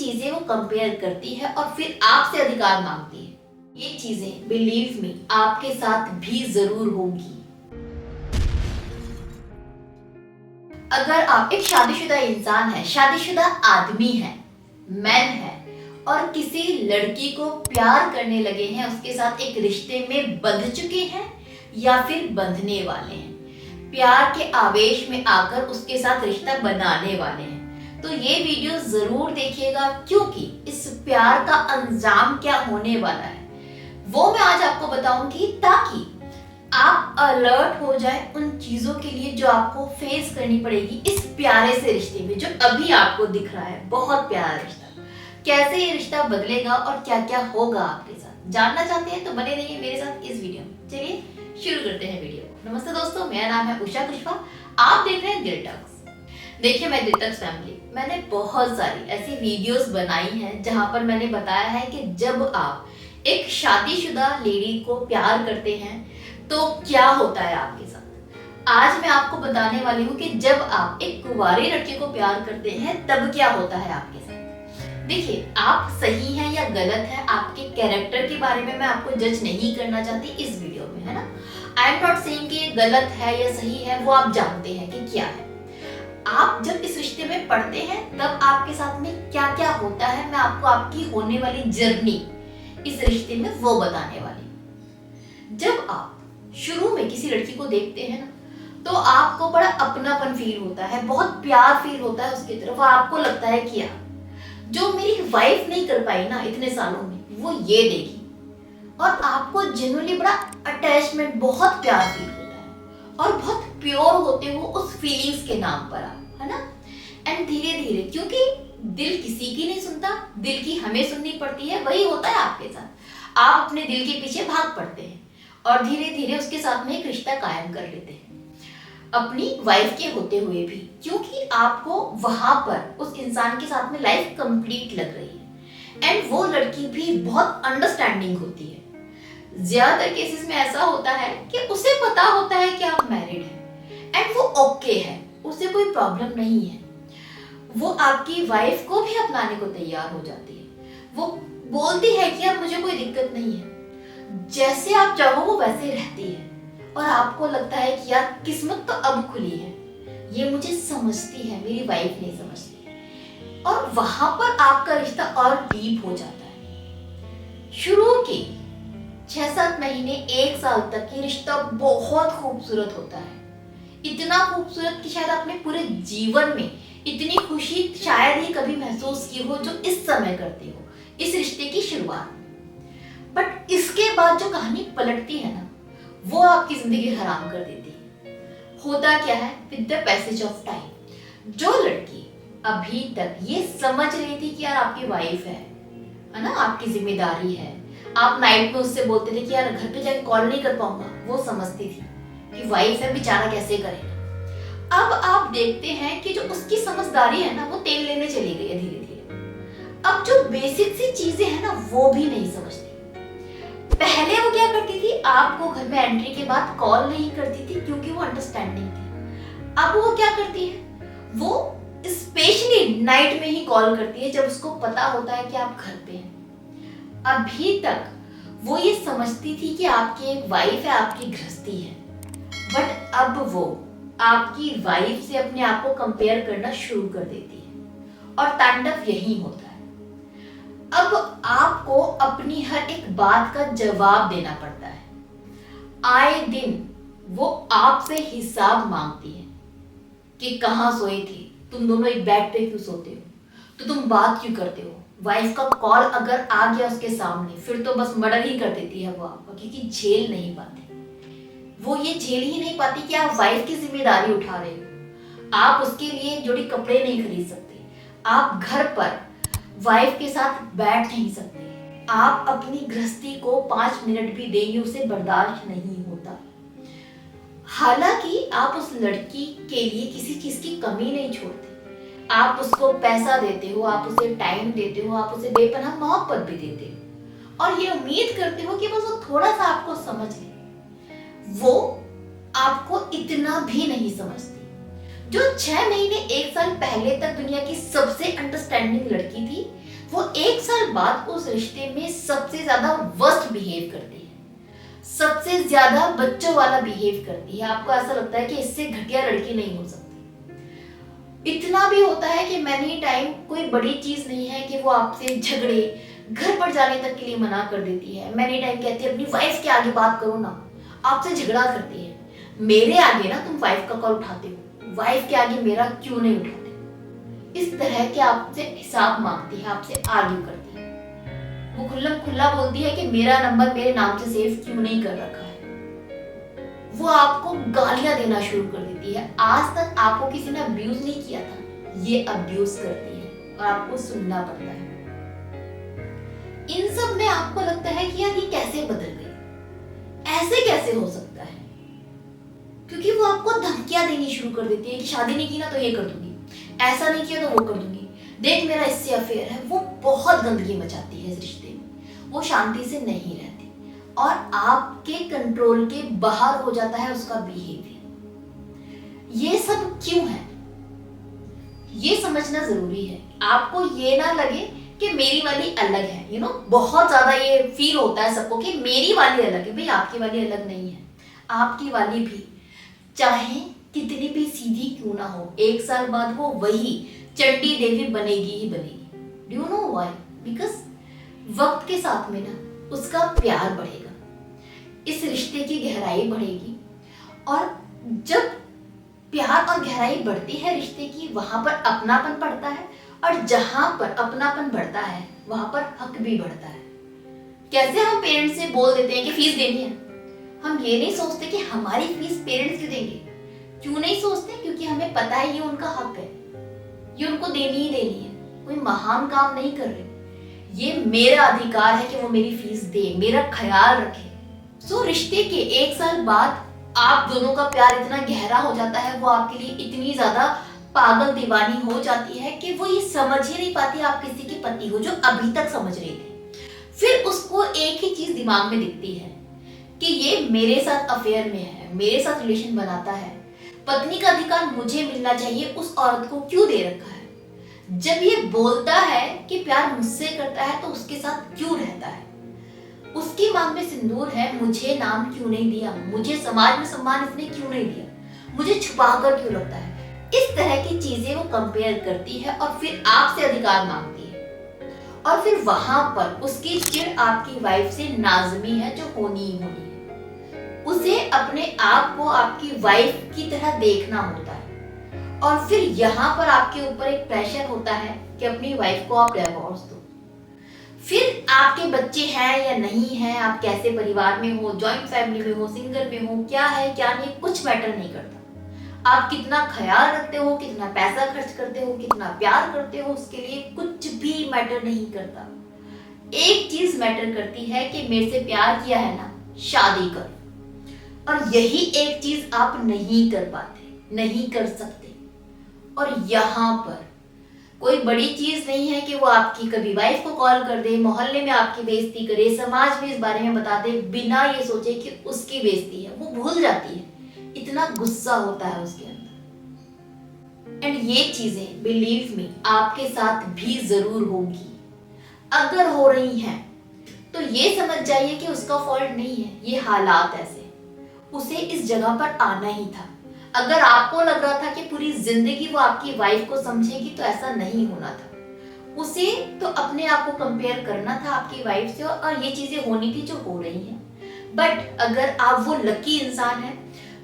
चीजें वो कंपेयर करती है और फिर आपसे अधिकार मांगती है। ये चीजें बिलीव मी आपके साथ भी जरूर होगी। अगर आप एक शादीशुदा इंसान है, शादीशुदा आदमी है, मैन है और किसी लड़की को प्यार करने लगे हैं, उसके साथ एक रिश्ते में बंध चुके हैं या फिर बंधने वाले हैं, प्यार के आवेश में आकर उसके साथ रिश्ता बनाने वाले हैं, तो ये वीडियो जरूर देखिएगा, क्योंकि इस प्यार का अंजाम क्या होने वाला है वो मैं आज आपको बताऊंगी, ताकि आप अलर्ट हो जाए उन चीजों के लिए जो आपको फेस करनी पड़ेगी इस प्यारे से रिश्ते में जो अभी आपको दिख रहा है। बहुत प्यारा रिश्ता, कैसे ये रिश्ता बदलेगा और क्या क्या होगा आपके साथ, जानना चाहते हैं तो बने रहिए मेरे साथ इस वीडियो में। चलिए शुरू करते हैं वीडियो। नमस्ते दोस्तों, मेरा नाम है उषा कुशवाहा, आप देख रहे हैं दिल टॉक्स। देखिए, मैं दिल टॉक्स फैमिली, मैंने बहुत सारी ऐसी वीडियोस बनाई हैं जहां पर मैंने बताया है कि जब आप एक शादीशुदा लेडी को प्यार करते हैं तो क्या होता है आपके साथ। आज मैं आपको बताने वाली हूँ कि जब आप एक कुंवारी लड़के को प्यार करते हैं तब क्या होता है आपके साथ। देखिए, आप सही हैं या गलत हैं, आपके कैरेक्टर के बारे में मैं आपको जज नहीं करना चाहती इस वीडियो में, है ना। आई एम नॉट सेइंग कि ये गलत है या सही है, वो आप जानते हैं कि क्या है। आप जब इस रिश्ते में पड़ते हैं तब आपके साथ में क्या क्या होता है, मैं आपको आपकी होने वाली जर्नी इस रिश्ते में वो बताने वाली। जब आप शुरू में किसी लड़की को देखते हैं ना, तो आपको बड़ा अपनापन फील होता है, बहुत प्यार फील होता है उसकी तरफ, और आपको लगता है कि यार जो मेरी वाइफ नहीं कर पाई ना इतने सालों में, वो ये देगी, और आपको जेन्युइनली बड़ा अटैचमेंट, बहुत प्यार फील होता है और बहुत प्योर होते हो उस फीलिंग्स के नाम पर आप, है ना। एंड धीरे धीरे, क्योंकि दिल किसी की नहीं सुनता, दिल की हमें सुननी पड़ती है, वही होता है आपके साथ। आप अपने दिल के पीछे भाग पड़ते हैं और धीरे धीरे उसके साथ में एक रिश्ता कायम कर लेते हैं, अपनी वाइफ के होते हुए भी, क्योंकि आपको वहां पर उस इंसान के साथ में लाइफ कंप्लीट लग रही है। एंड वो लड़की भी बहुत अंडरस्टैंडिंग होती है। ज्यादातर केसेस में ऐसा होता है कि उसे पता होता है कि आप मैरिड हैं एंड वो ओके है, उसे कोई प्रॉब्लम नहीं है, वो आपकी वाइफ को भी अपनाने को तैयार हो जाती है। वो बोलती है कि अब मुझे कोई दिक्कत नहीं है, जैसे आप चाहो वो वैसे रहती है, और आपको लगता है कि यार किस्मत तो अब खुली है, ये मुझे समझती है, मेरी वाइफ नहीं समझती, और वहां पर आपका रिश्ता और डीप हो जाता है। शुरू के 6-7 महीने, 1 साल तक ये रिश्ता बहुत खूबसूरत होता है, इतना खूबसूरत कि शायद आपने पूरे जीवन में इतनी खुशी शायद ही कभी महसूस की हो जो इस समय करते हो इस रिश्ते की शुरुआत। बट इसके बाद जो कहानी पलटती है ना, वो आपकी जिंदगी हराम कर देती है। होता क्या है, with the passage of time, जो लड़की अभी तक ये समझ रही थी कि यार आपकी वाइफ है ना, आपकी जिम्मेदारी है, आप नाइट में उससे बोलते थे कि यार घर पे जाके कॉल नहीं कर पाऊंगा, वो समझती थी कि वाइफ है, बेचारा कैसे करेगा। अब आप देखते हैं कि जो उसकी समझदारी है ना, वो तेल लेने चली गई है धीरे धीरे। अब जो बेसिक सी चीजें हैं ना, वो भी नहीं समझती। पहले वो क्या करती थी, आपको घर में एंट्री के बाद कॉल नहीं करती थी क्योंकि वो अंडरस्टैंडिंग थी। अब वो क्या करती है, वो स्पेशली नाइट में ही कॉल करती है जब उसको पता होता है कि आप घर पे हैं। अभी तक वो ये समझती थी कि आपकी एक वाइफ है, आपकी गृहस्थी है, बट अब वो आपकी वाइफ से अपने आप को कंपेयर करना शुरू कर देती है, और तांडव यही होता है। अब आपको अपनी हर एक बात का जवाब देना पड़ता है। आए दिन वो आपसे हिसाब मांगती है कि कहाँ सोई थी, तुम दोनों एक बेड पे क्यों सोते हो, तो तुम बात क्यों करते हो। वाइफ का कॉल अगर आ गया उसके सामने, फिर तो बस मर्डर ही कर देती है वो आपका, क्योंकि झेल नहीं पाती। वो ये झेल ही नहीं पाती कि आप वाइफ की जिम्मेदारी उठा रहे हो, आप उसके लिए एक जोड़ी कपड़े नहीं खरीद सकते, आप घर पर वाइफ के साथ बैठ नहीं सकते, आप अपनी गृहस्थी को 5 मिनट भी देंगे उसे बर्दाश्त नहीं होता। हालांकि आप उस लड़की के लिए किसी चीज की कमी नहीं छोड़ते, आप उसको पैसा देते हो, आप उसे टाइम देते हो, आप उसे बेपनाह मोहब्बत भी देते हो, और ये उम्मीद करते हो कि बस वो थोड़ा सा आपको समझ ले। वो आपको इतना भी नहीं समझती। जो 6 महीने 1 साल पहले तक दुनिया की सबसे अंडरस्टैंडिंग लड़की थी, वो 1 साल बाद उस रिश्ते में सबसे ज्यादा वर्स्ट बिहेव करती है, सबसे ज्यादा बच्चों वाला बिहेव करती है। आपको ऐसा लगता है कि इससे घटिया लड़की नहीं हो सकती। इतना भी होता है कि मैनी टाइम कोई बड़ी चीज नहीं है कि वो आपसे झगड़े, घर पर जाने तक के लिए मना कर देती है। मैनी टाइम कहती है अपनी वाइफ के आगे बात करो ना, आपसे झगड़ा करती है। मेरे आगे ना तुम वाइफ का कॉल उठाते हो, वाइफ के आगे मेरा क्यों नहीं उठाते। इस तरह के आपसे हिसाब मांगती है, आपसे आर्ग्यू करती है। वो खुल्लम खुल्ला बोलती है कि मेरा नंबर मेरे नाम से सेव क्यों नहीं कर रखा है। वो आपको गालियां देना शुरू कर देती है। आज तक आपको किसी ने अब्यूज नहीं किया था, ये अब्यूज करती है और आपको सुनना पड़ता है। इन सब में आपको लगता है कि यार ये कैसे बदल गई, ऐसे कैसे हो सकता है, क्योंकि वो आपको धमकियां देनी शुरू कर देती है कि शादी नहीं की ना तो ये कर दूंगी, ऐसा नहीं किया तो वो कर दूंगी, देख मेरा इससे अफेयर है। वो बहुत गंदगी मचाती है इस रिश्ते में, वो शांति से नहीं रहती और आपके कंट्रोल के बाहर हो जाता है उसका बिहेवियर। ये सब क्यों है, ये समझना जरूरी है। आपको ये ना लगे कि मेरी वाली अलग है, बहुत ज्यादा ये फील होता है सबको कि मेरी वाली अलग है। भाई आपकी वाली अलग नहीं है, आपकी वाली भी चाहे कितनी भी सीधी क्यों ना हो, 1 साल बाद वो वही चंडी देवी बनेगी ही बनेगी। Do you know why? Because वक्त के साथ में ना उसका प्यार बढ़ेगा, इस रिश्ते की गहराई बढ़ेगी और जब प्यार और गहराई बढ़ती है रिश्ते की, वहां पर अपनापन बढ़ता है और जहां पर अपनापन बढ़ता है वहां पर हक भी बढ़ता है। कैसे हम पेरेंट्स से बोल देते हैं कि फीस देनी है, हम ये नहीं सोचते कि हमारी फीस पेरेंट्स क्यों देंगे। क्यों नहीं सोचते? क्योंकि हमें पता है ये उनका हक है, ये उनको देनी ही देनी है। कोई महान काम नहीं कर रहे, ये मेरा अधिकार है कि वो मेरी फीस दे, मेरा ख्याल रखे। सो रिश्ते के 1 साल बाद आप दोनों का प्यार इतना गहरा हो जाता है, वो आपके लिए इतनी ज्यादा पागल दीवानी हो जाती है कि वो ये समझ ही नहीं पाती आप किसी के पति हो, जो अभी तक समझ रहे थे। फिर उसको एक ही चीज दिमाग में दिखती है कि ये मेरे साथ अफेयर में है, मेरे साथ रिलेशन बनाता है, पत्नी का अधिकार मुझे मिलना चाहिए, उस औरत को क्यों दे रखा है। जब ये बोलता है कि प्यार मुझसे करता है तो उसके साथ क्यों रहता है, उसकी मांग में सिंदूर है, मुझे नाम क्यों नहीं दिया, मुझे समाज में सम्मान इसने क्यों नहीं दिया, मुझे छुपाकर क्यों रखता है। इस तरह की चीजें वो कंपेयर करती है और फिर आपसे अधिकार मांगती है और फिर वहां पर उसकी चिढ़ आपकी वाइफ से नाज़मी है जो होनी ही होनी है। उसे अपने आप को आपकी वाइफ की तरह देखना होता है और फिर यहाँ पर आपके ऊपर एक प्रेशर होता है कि अपनी वाइफ को आप डिवोर्स दो। फिर आपके बच्चे हैं या नहीं हैं, आप कैसे परिवार में हो, जॉइंट फैमिली में हो, सिंगल में हो, क्या है क्या नहीं, कुछ मैटर नहीं करता। आप कितना ख्याल रखते हो, कितना पैसा खर्च करते हो, कितना प्यार करते हो, उसके लिए कुछ भी मैटर नहीं करता। एक चीज मैटर करती है कि मेरे से प्यार किया है ना, शादी कर। और यही एक चीज आप नहीं कर पाते, नहीं कर सकते। और यहाँ पर कोई बड़ी चीज नहीं है कि वो आपकी कभी वाइफ को कॉल कर दे, मोहल्ले में आपकी बेइज्जती करे, समाज में इस बारे में बता दे, बिना ये सोचे कि उसकी बेइज्जती है। वो भूल जाती है, इतना गुस्सा होता है उसके अंदर। एंड ये चीजें बिलीव मी आपके साथ भी जरूर होगी। अगर हो रही हैं तो ये समझ जाइए कि उसका फॉल्ट नहीं है, ये हालात ऐसे, उसे इस जगह पर आना ही था। अगर आपको लग रहा था कि पूरी जिंदगी वो आपकी वाइफ को समझेगी तो ऐसा नहीं होना था। उसे तो अपने आप को कंपेयर करना था आपकी वाइफ से और ये चीजें होनी थी जो हो रही हैं। बट अगर आप वो लकी इंसान हैं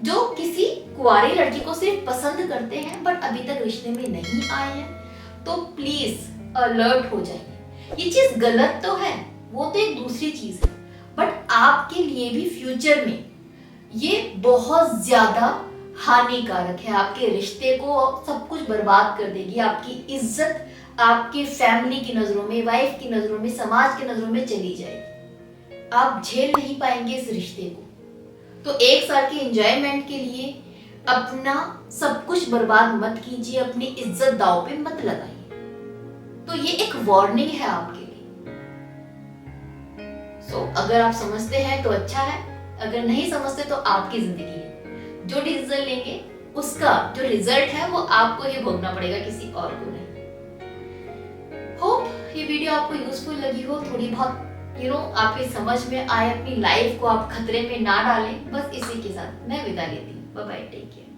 जो किसी कुंवारी लड़की को सिर्फ पसंद करते हैं बट अभी तक रिश्ते में नहीं आए हैं, तो प्लीज अलर्ट हो जाइए। ये चीज गलत तो है, वो तो एक दूसरी चीज है, बट आपके लिए भी फ्यूचर में ये बहुत ज्यादा हानिकारक है। आपके रिश्ते को सब कुछ बर्बाद कर देगी, आपकी इज्जत आपके फैमिली की नजरों में, वाइफ की नजरों में, समाज की नजरों में चली जाएगी। आप झेल नहीं पाएंगे इस रिश्ते को। तो 1 साल के एंजॉयमेंट के लिए अपना सब कुछ बर्बाद मत कीजिए, अपनी इज्जत दांव पे मत लगाइए। तो ये एक वार्निंग है आपके लिए। अगर आप समझते हैं तो अच्छा है, अगर नहीं समझते तो आपकी जिंदगी है। जो डिसीजन लेंगे उसका जो रिजल्ट है वो आपको ही भोगना पड़ेगा, किसी और को नहीं। होप ये वीडियो आपको यूजफुल लगी हो, थोड़ी बहुत आपके समझ में आए, अपनी लाइफ को आप खतरे में ना डालें, बस इसी के साथ मैं विदा लेती हूँ। Bye bye, take care.